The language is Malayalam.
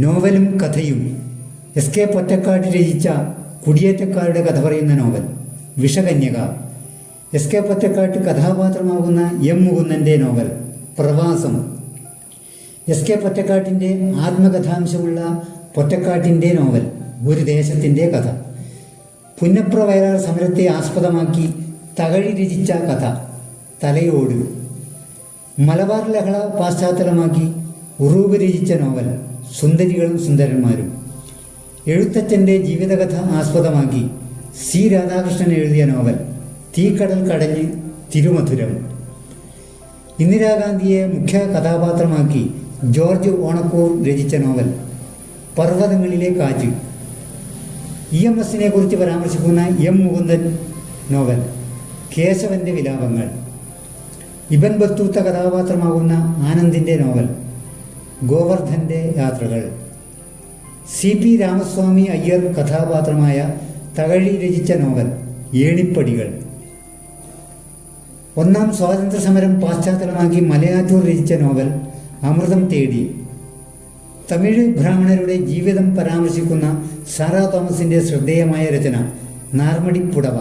നോവലും കഥയും എസ്.കെ. പൊറ്റക്കാട് രചിച്ച കുടിയേറ്റക്കാരുടെ കഥ പറയുന്ന നോവൽ വിഷകന്യക. എസ്.കെ. പൊറ്റക്കാട് കഥാപാത്രമാകുന്ന എം. മുകുന്ദൻ്റെ നോവൽ പ്രവാസം. എസ്.കെ. പൊറ്റക്കാട്ടിൻ്റെ ആത്മകഥാംശമുള്ള പൊറ്റക്കാട്ടിൻ്റെ നോവൽ ഒരു ദേശത്തിൻ്റെ കഥ. പുന്നപ്ര വയലാർ സമരത്തെ ആസ്പദമാക്കി തകഴി രചിച്ച കഥ തലയോട്. മലബാർ ലഹള പശ്ചാത്തലമാക്കി ഉറൂബ് രചിച്ച നോവൽ സുന്ദരികളും സുന്ദരന്മാരും. എഴുത്തച്ഛൻ്റെ ജീവിതകഥ ആസ്പദമാക്കി സി. രാധാകൃഷ്ണൻ എഴുതിയ നോവൽ തീക്കടൽ കടഞ്ഞ് തിരുമധുരം. ഇന്ദിരാഗാന്ധിയെ മുഖ്യ കഥാപാത്രമാക്കി ജോർജ് ഓണക്കൂർ രചിച്ച നോവൽ പർവ്വതങ്ങളിലെ കാറ്റ്. EMSനെ കുറിച്ച് പരാമർശിക്കുന്ന എം. മുകുന്ദൻ നോവൽ കേശവൻ്റെ വിലാപങ്ങൾ. ഇബൻ ബത്തൂത്ത കഥാപാത്രമാകുന്ന ആനന്ദിൻ്റെ നോവൽ ഗോവർദ്ധൻ്റെ യാത്രകൾ. CP രാമസ്വാമി അയ്യർ കഥാപാത്രമായ തകഴി രചിച്ച നോവൽ ഏണിപ്പടികൾ. ഒന്നാം സ്വാതന്ത്ര്യ സമരം പശ്ചാത്തലമാക്കി മലയാറ്റൂർ രചിച്ച നോവൽ അമൃതം തേടി. തമിഴ് ബ്രാഹ്മണരുടെ ജീവിതം പരാമർശിക്കുന്ന സാറാ തോമസിൻ്റെ ശ്രദ്ധേയമായ രചന നാർമടിപ്പുടവ.